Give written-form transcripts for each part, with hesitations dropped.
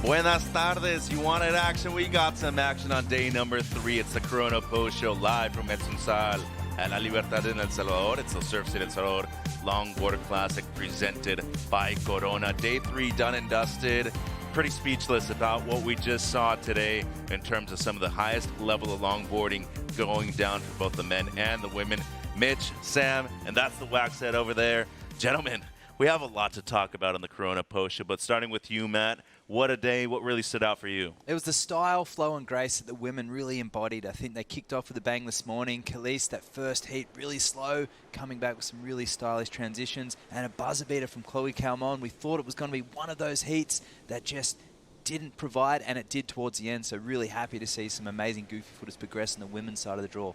Buenas tardes. You wanted action? We got some action on day number 3. It's the Corona Post Show live from El Sunzal at La Libertad in El Salvador. It's the Surf City El Salvador Longboard Classic presented by Corona. Day 3 done and dusted. Pretty speechless about what we just saw today in terms of some of the highest level of longboarding going down for both the men and the women. Mitch, Sam, and that's the wax head over there. Gentlemen, we have a lot to talk about on the Corona Post Show, but starting with you, Matt, what a day. What really stood out for you? It was the style, flow, and grace that the women really embodied. I think they kicked off with a bang this morning. Khalees, that first heat, really slow, coming back with some really stylish transitions, and a buzzer beater from Chloe Calmon. We thought it was going to be one of those heats that just didn't provide, and it did towards the end. So really happy to see some amazing goofy footers progress on the women's side of the draw.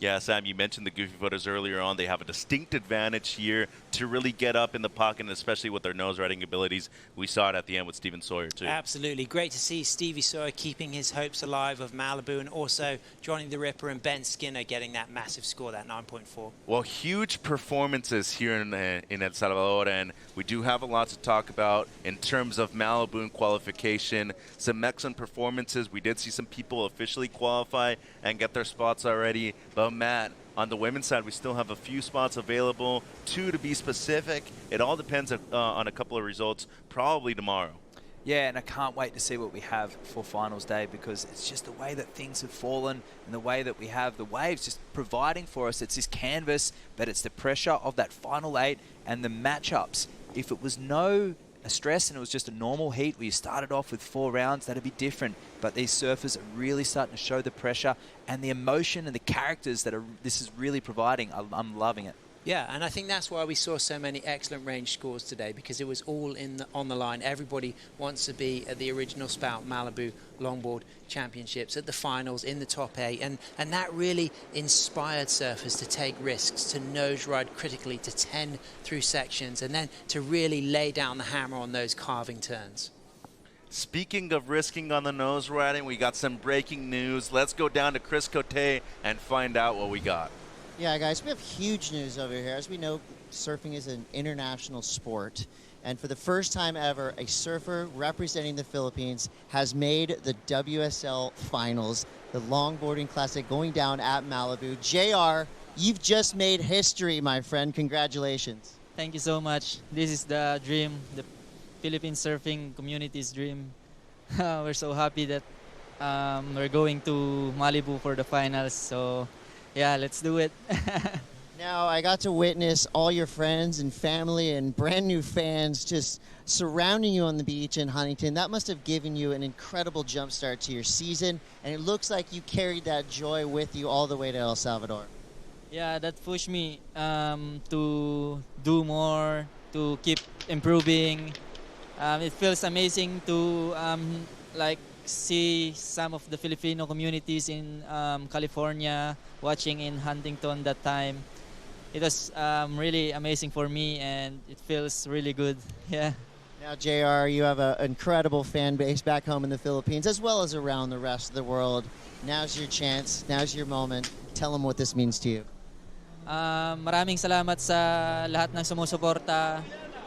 Yeah, Sam, you mentioned the goofy footers earlier on. They have a distinct advantage here to really get up in the pocket, and especially with their nose riding abilities. We saw it at the end with Steven Sawyer, too. Absolutely. Great to see Stevie Sawyer keeping his hopes alive of Malibu, and also Johnny the Ripper and Ben Skinner getting that massive score, that 9.4. Well, huge performances here in El Salvador, and we do have a lot to talk about in terms of Malibu and qualification. Some excellent performances. We did see some people officially qualify and get their spots already, but Matt, on the women's side, we still have a few spots available, 2 to be specific. It all depends on a couple of results, probably tomorrow. Yeah, and I can't wait to see what we have for finals day, because it's just the way that things have fallen and the way that we have the waves just providing for us. It's this canvas, but it's the pressure of that final 8 and the matchups. If it was no stress and it was just a normal heat where you started off with 4 rounds, that'd be different. But these surfers are really starting to show the pressure and the emotion and the characters that this is really providing. I'm loving it. Yeah, and I think that's why we saw so many excellent range scores today, because it was all on the line. Everybody wants to be at the original spout Malibu Longboard Championships, at the finals, in the top 8, and that really inspired surfers to take risks, to nose ride critically, to 10 through sections, and then to really lay down the hammer on those carving turns. Speaking of risking on the nose riding, we got some breaking news. Let's go down to Chris Cote and find out what we got. Yeah, guys, we have huge news over here. As we know, surfing is an international sport. And for the first time ever, a surfer representing the Philippines has made the WSL finals, the longboarding classic going down at Malibu. JR, you've just made history, my friend. Congratulations. Thank you so much. This is the dream, the Philippine surfing community's dream. We're so happy that we're going to Malibu for the finals. So yeah, let's do it. Now, I got to witness all your friends and family and brand new fans just surrounding you on the beach in Huntington. That must have given you an incredible jump start to your season, and it looks like you carried that joy with you all the way to El Salvador. Yeah, that pushed me to do more, to keep improving. It feels amazing to see some of the Filipino communities in California watching in Huntington that time. It was really amazing for me, and it feels really good. Yeah. Now, JR, you have an incredible fan base back home in the Philippines as well as around the rest of the world. Now's your chance. Now's your moment. Tell them what this means to you. Maraming salamat sa lahat ng sumusuporta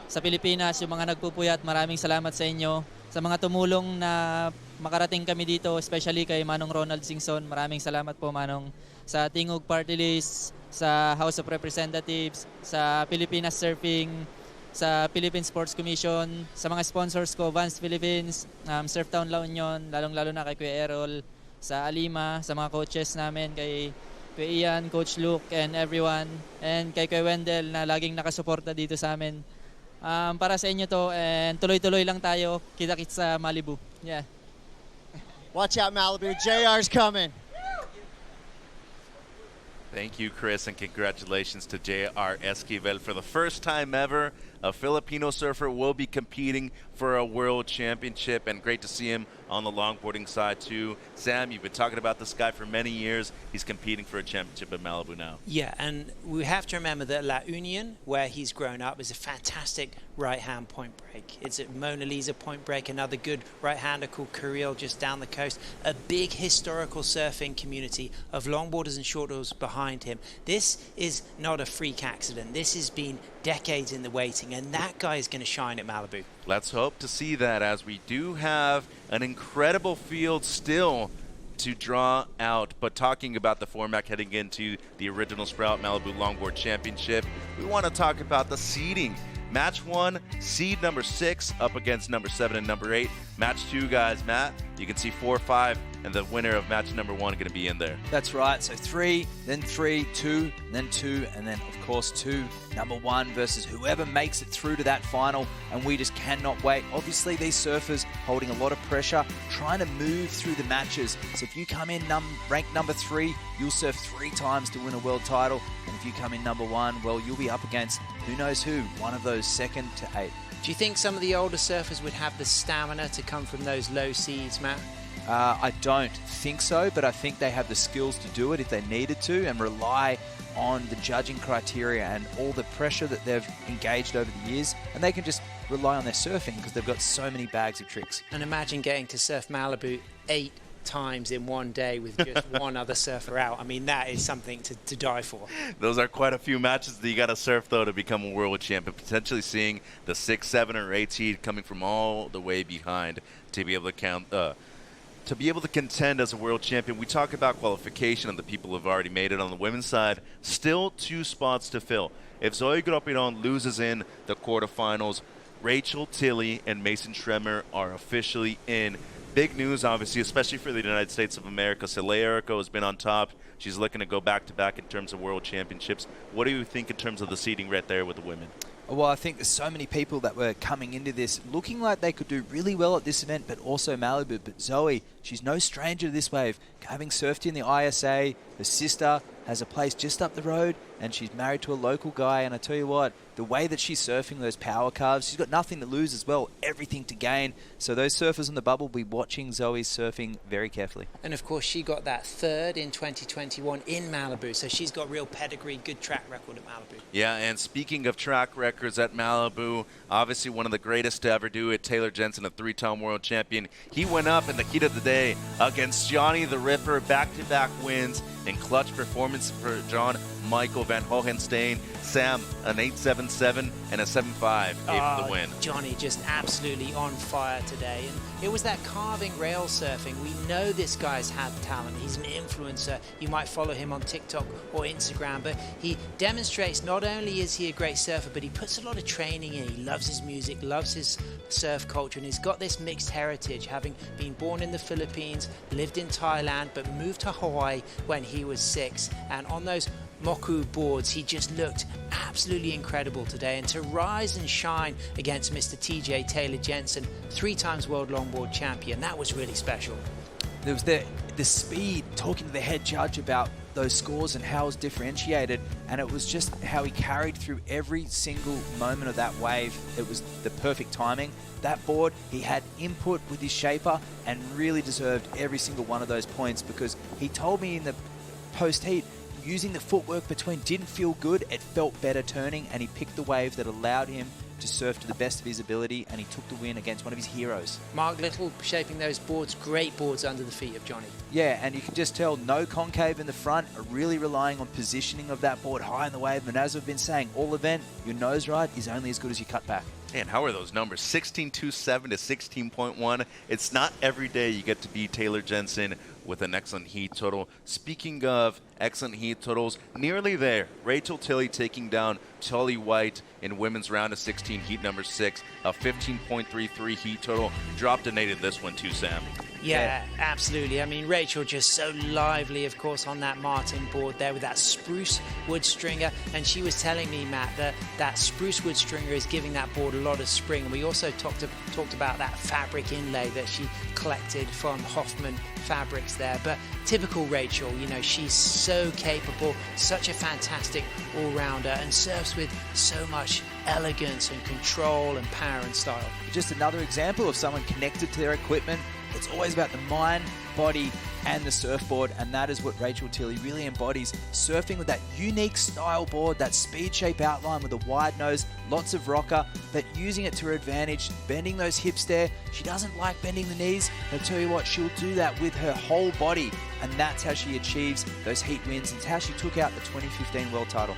sa Pilipinas, yung mga nagpupuyat. Maraming salamat sa inyo. Sa mga tumulong na makarating kami dito, especially kay Manong Ronald Singson. Maraming salamat po, Manong. Sa Tingog Party List, sa House of Representatives, sa Pilipinas Surfing, sa Philippine Sports Commission, sa mga sponsors ko, Vans Philippines, Surftown La Union, lalong-lalo na kay Kuya Errol, sa Alima, sa mga coaches namin, kay Kuya Ian, Coach Luke, and everyone, and kay Kuya Wendell na laging nakasuporta dito sa amin. Para sa inyo to, and tuloy-tuloy lang tayo. Kita-kits sa Malibu. Yeah. Watch out, Malibu. JR's coming. Thank you, Chris, and congratulations to J.R. Esquievel. For the first time ever, a Filipino surfer will be competing for a world championship, and great to see him on the longboarding side too. Sam, you've been talking about this guy for many years. He's competing for a championship at Malibu now. Yeah, and we have to remember that La Union, where he's grown up, is a fantastic right-hand point break. It's at Mona Lisa point break, another good right-hander called Kuriel just down the coast. A big historical surfing community of longboarders and shortboarders behind behind him. This is not a freak accident. This has been decades in the waiting, and that guy is going to shine at Malibu. Let's hope to see that, as we do have an incredible field still to draw out. But talking about the format heading into the original Sprout Malibu Longboard Championship, we want to talk about the seeding. Match 1, seed number 6 up against number 7 and number 8. Match 2, guys, Matt, you can see 4, 5, and the winner of match number 1 going to be in there. That's right. So 3, then 3, 2, then 2, and then, of course, 2. Number 1 versus whoever makes it through to that final, and we just cannot wait. Obviously, these surfers holding a lot of pressure, trying to move through the matches. So if you come in ranked number 3, you'll surf 3 times to win a world title. And if you come in number 1, well, you'll be up against who knows who, one of those 2nd to 8. Do you think some of the older surfers would have the stamina to come from those low seeds, Matt? I don't think so, but I think they have the skills to do it if they needed to, and rely on the judging criteria and all the pressure that they've engaged over the years, and they can just rely on their surfing because they've got so many bags of tricks. And imagine getting to surf Malibu 8 times in one day with just one other surfer out. I mean, that is something to die for. Those are quite a few matches that you got to surf, though, to become a world champion. Potentially seeing the 6, 7, or 8 seed coming from all the way behind to be able to count. To be able to contend as a world champion. We talk about qualification and the people who have already made it on the women's side. Still 2 spots to fill. If Zoe Gropiron loses in the quarterfinals, Rachael Tilley and Mason Schremer are officially in. Big news, obviously, especially for the United States of America. Soleil Errico has been on top. She's looking to go back-to-back in terms of world championships. What do you think in terms of the seeding right there with the women? Well, I think there's so many people that were coming into this looking like they could do really well at this event, but also Malibu. But Zoe, she's no stranger to this wave. Having surfed in the ISA, her sister has a place just up the road, and she's married to a local guy. And I tell you what, the way that she's surfing those power carves, she's got nothing to lose as well, everything to gain. So those surfers in the bubble will be watching Zoe surfing very carefully. And of course, she got that 3rd in 2021 in Malibu, so she's got real pedigree, good track record at Malibu. Yeah, and speaking of track records at Malibu, obviously one of the greatest to ever do it, Taylor Jensen, a 3-time world champion. He went up in the heat of the day against Johnny the Ripper, back-to-back wins and clutch performance for John Michael Van Hohenstein. Sam, an 8.77 and a 7.5 gave for the win. Johnny just absolutely on fire today. And it was that carving rail surfing. We know this guy's had talent. He's an influencer. You might follow him on TikTok or Instagram, but he demonstrates not only is he a great surfer, but he puts a lot of training in. He loves his music, loves his surf culture, and he's got this mixed heritage, having been born in the Philippines, lived in Thailand, but moved to Hawaii when he was 6. And on those Moku boards, he just looked absolutely incredible today. And to rise and shine against Mr. TJ Taylor Jensen, 3 times world longboard champion, that was really special. There was the speed, talking to the head judge about those scores and how it was differentiated, and it was just how he carried through every single moment of that wave. It was the perfect timing. That board, he had input with his shaper and really deserved every single one of those points, because he told me in the post-heat, using the footwork between didn't feel good, it felt better turning, and he picked the wave that allowed him to surf to the best of his ability, and he took the win against one of his heroes. Mark Little shaping those boards, great boards under the feet of Johnny. Yeah, and you can just tell no concave in the front, really relying on positioning of that board high in the wave. And as we've been saying all event, your nose ride is only as good as your cut back. Man, how are those numbers? 16.27 to 16.1. It's not every day you get to beat Taylor Jensen with an excellent heat total. Speaking of excellent heat totals, nearly there. Rachael Tilley taking down Tully White in women's round of 16, heat number 6, a 15.33 heat total. Drop donated this one too, Sam. Yeah, absolutely. I mean, Rachael just so lively, of course, on that Martin board there with that spruce wood stringer. And she was telling me, Matt, that that spruce wood stringer is giving that board a lot of spring. And we also talked about that fabric inlay that she collected from Hoffman Fabrics there. But typical Rachael, you know, she's so capable, such a fantastic all-rounder, and surfs with so much elegance and control and power and style. Just another example of someone connected to their equipment. It's always about the mind, body, and the surfboard, and that is what Rachael Tilley really embodies. Surfing with that unique style board, that speed shape outline with a wide nose, lots of rocker, but using it to her advantage, bending those hips there. She doesn't like bending the knees, but I'll tell you what, she'll do that with her whole body. and that's how she achieves those heat wins, and it's how she took out the 2015 world title.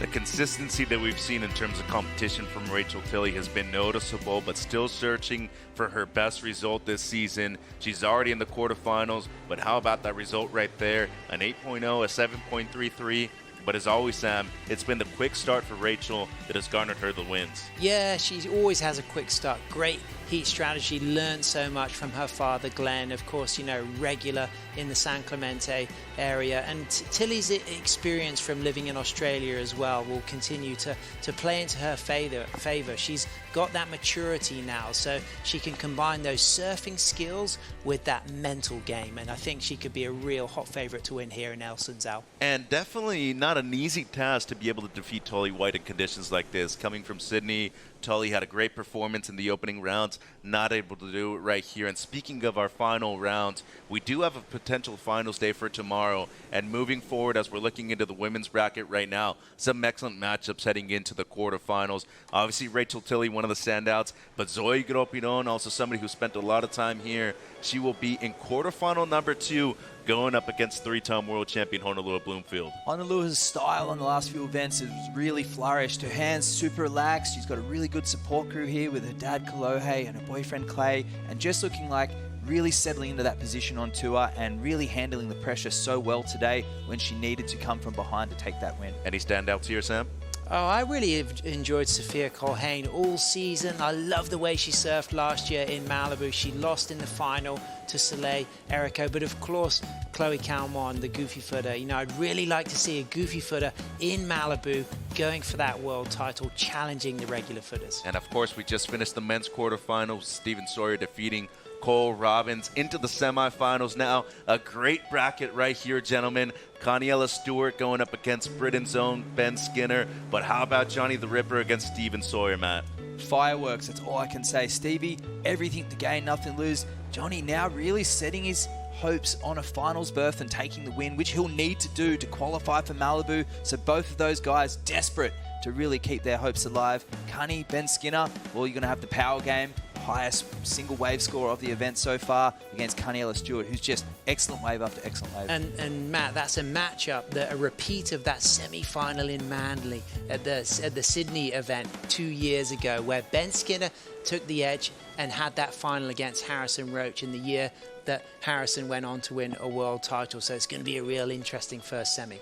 The consistency that we've seen in terms of competition from Rachael Tilley has been noticeable, but still searching for her best result this season. She's already in the quarterfinals, but how about that result right there? An 8.0, a 7.33. But as always, Sam, it's been the quick start for Rachael that has garnered her the wins. Yeah, she always has a quick start. Great heat strategy, learned so much from her father, Glenn. Of course, you know, regular in the San Clemente area. And Tilley's experience from living in Australia as well will continue to play into her favor. She's got that maturity now, so she can combine those surfing skills with that mental game. And I think she could be a real hot favorite to win here in El Sunzal. And definitely not an easy task to be able to defeat Tully White in conditions like this. Coming from Sydney, Tully had a great performance in the opening rounds, not able to do it right here. And speaking of our final rounds, we do have a potential finals day for tomorrow. And moving forward, as we're looking into the women's bracket right now, some excellent matchups heading into the quarterfinals. Obviously, Rachael Tilley, one of the standouts, but Zoe Gropiron, also somebody who spent a lot of time here. She will be in quarterfinal number 2, going up against 3-time world champion Honolua Blomfield. Honolua's style in the last few events has really flourished. Her hands super relaxed. She's got a really good support crew here with her dad Kalohe and her boyfriend Clay, and just looking like really settling into that position on tour and really handling the pressure so well today when she needed to come from behind to take that win. Any standouts here, Sam? Oh, I really have enjoyed Sophia Culhane all season. I love the way she surfed last year in Malibu. She lost in the final to Soleil Errico, but of course, Chloe Calmon, the goofy footer. You know, I'd really like to see a goofy footer in Malibu going for that world title, challenging the regular footers. And of course, we just finished the men's quarterfinals. Stephen Sawyer defeating Cole Robbins into the semifinals now. A great bracket right here, gentlemen. Kaniela Stewart going up against Britain's own Ben Skinner. But how about Johnny the Ripper against Stephen Sawyer, Matt? Fireworks, that's all I can say. Stevie, everything to gain, nothing to lose. Johnny now really setting his hopes on a finals berth and taking the win, which he'll need to do to qualify for Malibu. So both of those guys desperate to really keep their hopes alive. Kani, Ben Skinner, well, you're going to have the power game. Highest single wave score of the event so far against Kaniela Stewart, who's just excellent wave after excellent wave. And Matt, that's a matchup, a repeat of that semi-final in Manly at the Sydney event 2 years ago, where Ben Skinner took the edge and had that final against Harrison Roach in the year that Harrison went on to win a world title. So it's going to be a real interesting first semi.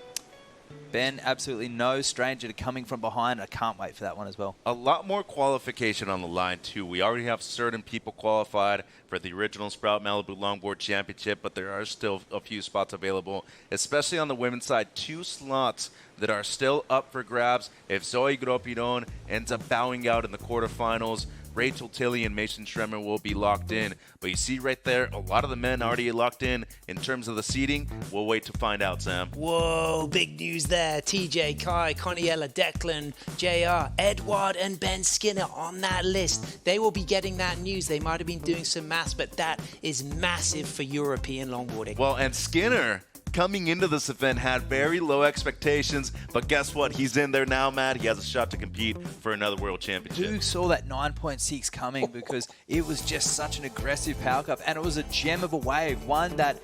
Ben, absolutely no stranger to coming from behind. I can't wait for that one as well. A lot more qualification on the line, too. We already have certain people qualified for the original Sprout Malibu Longboard Championship, but there are still a few spots available, especially on the women's side. 2 slots that are still up for grabs. If Zoe Gropiron ends up bowing out in the quarterfinals, Rachael Tilley and Mason Schremer will be locked in. But you see right there, a lot of the men already locked in terms of the seeding. We'll wait to find out, Sam. Whoa, big news there. TJ, Kai, Kaniela, Declan, JR, Edward, and Ben Skinner on that list. They will be getting that news. They might have been doing some maths, but that is massive for European longboarding. Well, and Skinner, coming into this event, had very low expectations, but guess what? He's in there now, Matt. He has a shot to compete for another world championship. Who saw that 9.6 coming? Because it was just such an aggressive power cup, and it was a gem of a wave, one that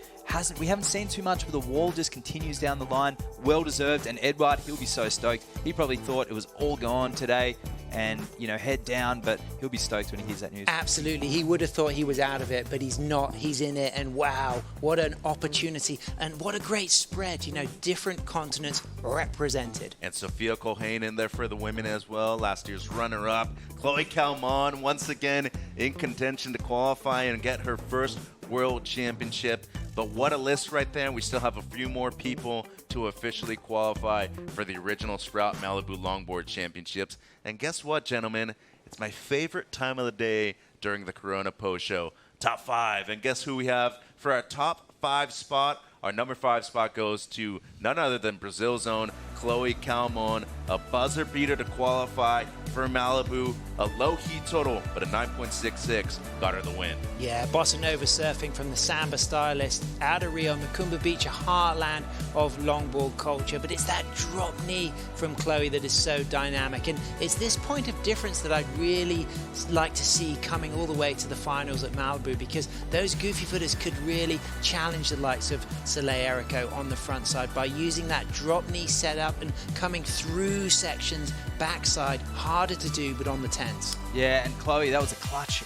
we haven't seen too much, but the wall just continues down the line. Well deserved, and Edward, he'll be so stoked. He probably thought it was all gone today, and head down, but he'll be stoked when he hears that news. Absolutely, he would have thought he was out of it, but he's not. He's in it, and wow, what an opportunity, and what a great spread. Different continents represented. And Sophia Culhane in there for the women as well. Last year's runner-up. Chloe Calmon once again in contention to qualify and get her first world championship. But what a list right there. We still have a few more people to officially qualify for the original Sprout Malibu Longboard Championships. And guess what, gentlemen? It's my favorite time of the day during the Corona Post Show. Top 5. And guess who we have for our top 5 spot? Our number 5 spot goes to none other than Brazil's own Chloe Calmon, a buzzer beater to qualify for Malibu, a low heat total, but a 9.66 got her the win. Yeah, Bossa Nova surfing from the Samba stylist out of Rio, Macumba Beach, a heartland of longboard culture, but it's that drop knee from Chloe that is so dynamic, and it's this point of difference that I'd really like to see coming all the way to the finals at Malibu, because those goofy footers could really challenge the likes of Soleil Errico on the front side by using that drop knee setup and coming through sections backside. Harder to do, but on the 10s. Yeah, and Chloe, that was a clutch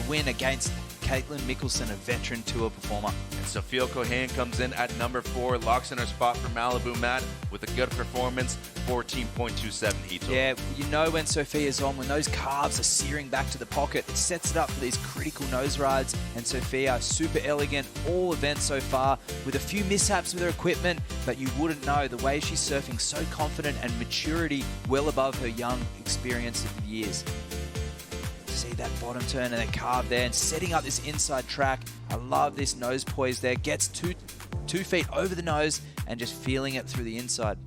win against Caitlin Mickelson, a veteran tour performer. And Sophia Culhane comes in at number 4, locks in her spot for Malibu, Matt, with a good performance, 14.27 heat total. Yeah, you know when Sophia's on, when those calves are searing back to the pocket, it sets it up for these critical nose rides. And Sophia, super elegant all events so far, with a few mishaps with her equipment, but you wouldn't know the way she's surfing, so confident and maturity well above her young experience of years. See that bottom turn and that carve there and setting up this inside track. I love this nose poise there. Gets two feet over the nose and just feeling it through the inside.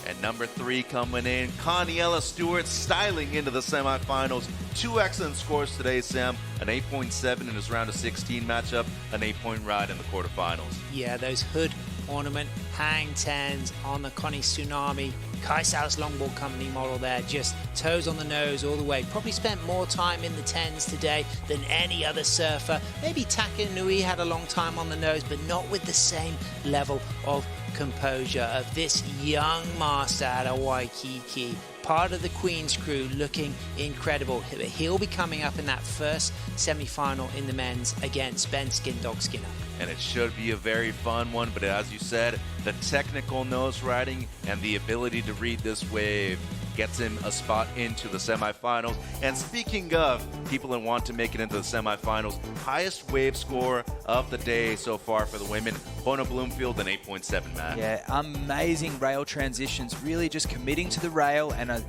And number 3 coming in, Kaniela Stewart, styling into the semifinals. 2 excellent scores today, Sam. An 8.7 in his round of 16 matchup, an 8-point ride in the quarterfinals. Yeah, those hood ornament hang 10s on the Connie Tsunami Kai Salas Longboard Company model there, just toes on the nose all the way. Probably spent more time in the 10s today than any other surfer. Maybe Taka Nui had a long time on the nose, but not with the same level of composure of this young master out of Waikiki. Part of the Queen's crew, looking incredible. He'll be coming up in that first semi-final in the men's against Ben Skindog Skinner. And it should be a very fun one, but as you said, the technical nose riding and the ability to read this wave gets him a spot into the semifinals. And speaking of people that want to make it into the semifinals, highest wave score of the day so far for the women, Honolua Blomfield, an 8.7, Matt. Yeah, amazing rail transitions, really just committing to the rail and a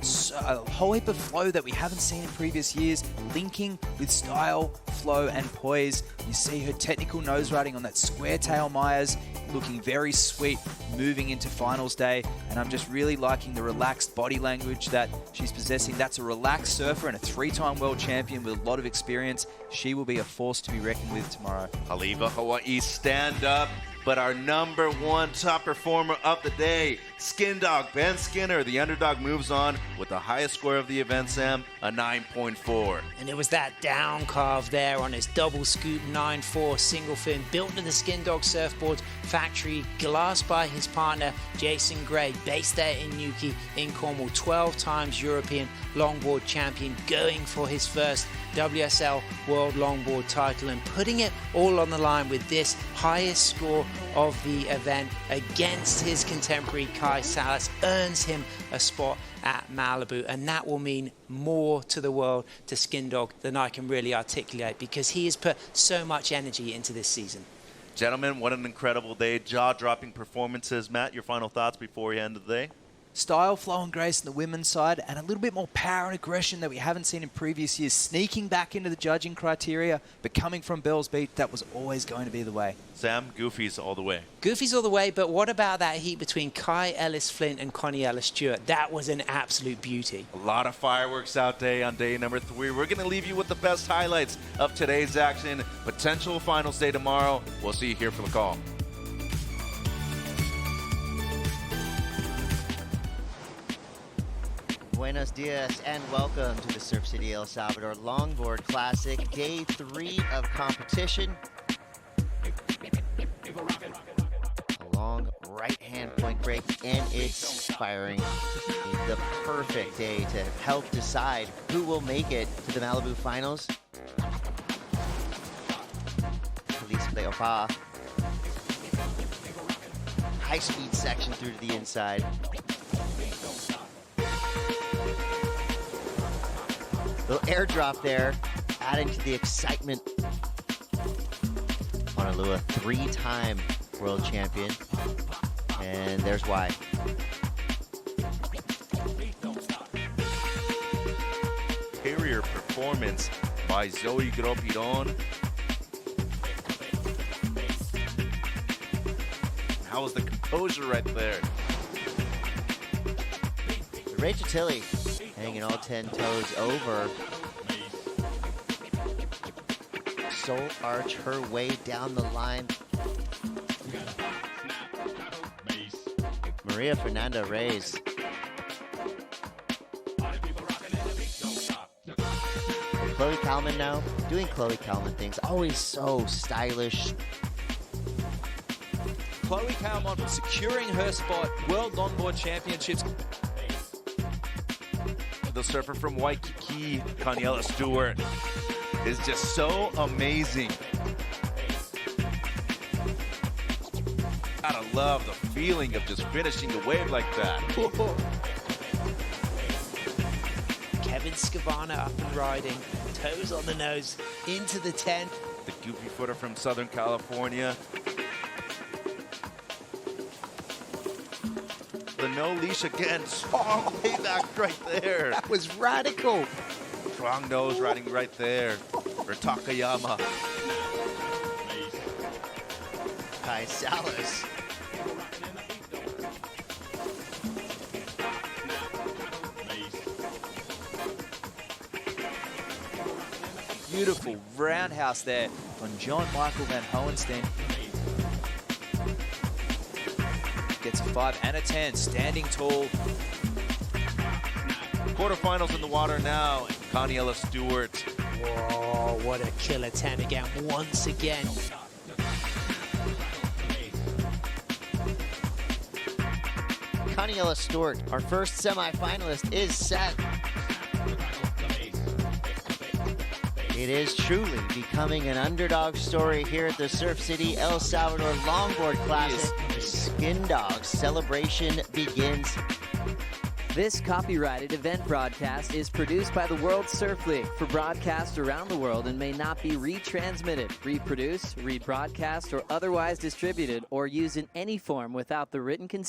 whole heap of flow that we haven't seen in previous years, linking with style, flow and poise. You see her technical nose riding on that square tail Myers, looking very sweet, moving into finals day, and I'm just really liking the relaxed body language that she's possessing. That's a relaxed surfer and a 3-time world champion with a lot of experience. She will be a force to be reckoned with tomorrow. Haleiwa Hawaii, stand up. But our number 1 top performer of the day, Skindog Ben Skinner, the underdog, moves on with the highest score of the event, Sam, a 9.4. And it was that down carve there on his double scoop 9.4 single fin, built to the Skindog Surfboards factory, glassed by his partner Jason Gray, based there in Newquay in Cornwall. 12 times European longboard champion, going for his first WSL World Longboard title and putting it all on the line with this highest score of the event against his contemporary Kai Salas, earns him a spot at Malibu, and that will mean more to the world, to Skindog, than I can really articulate, because he has put so much energy into this season. Gentlemen, what an incredible day. Jaw-dropping performances. Matt, your final thoughts before we end the day? Style, flow and grace on the women's side, and a little bit more power and aggression that we haven't seen in previous years, sneaking back into the judging criteria, but coming from Bells Beach, that was always going to be the way. Sam, Goofy's all the way. Goofy's all the way, but what about that heat between Kai Ellis Flint and Kaniela Stewart? That was an absolute beauty. A lot of fireworks out day on day number 3. We're going to leave you with the best highlights of today's action. Potential finals day tomorrow. We'll see you here for the call. Buenos dias and welcome to the Surf City El Salvador Longboard Classic, day 3 of competition. A long right-hand point break, and it's firing. The perfect day to help decide who will make it to the Malibu finals. Police play Opa. High-speed section through to the inside. Little airdrop there, adding to the excitement. Honolua, 3-time world champion. And there's why. Superior performance by Zoe Gropiron. How was the composure right there? Rachael Tilly hanging all 10 toes over. Soul arch her way down the line. Maria Fernanda Reyes. Chloe Calmon now, doing Chloe Calmon things. Always so stylish. Chloe Calmon securing her spot, World Longboard Championships. The surfer from Waikiki, Kaniela Stewart, is just so amazing. Gotta love the feeling of just finishing the wave like that. Kevin Scavana up and riding, toes on the nose, into the 10. The goofy footer from Southern California. The no leash again, strong way back right there. That was radical. Strong nose riding right there for Takayama. Kai Salas. Beautiful roundhouse there on John Michael Van Hohenstein. Gets a 5 and a 10, standing tall. Quarterfinals in the water now. Kaniela Stewart. Whoa, what a killer 10 again, once again. Kaniela Stewart, our first semifinalist, is set. It is truly becoming an underdog story here at the Surf City El Salvador Longboard Classic. The Skin Dogs celebration begins. This copyrighted event broadcast is produced by the World Surf League for broadcast around the world and may not be retransmitted, reproduced, rebroadcast, or otherwise distributed or used in any form without the written consent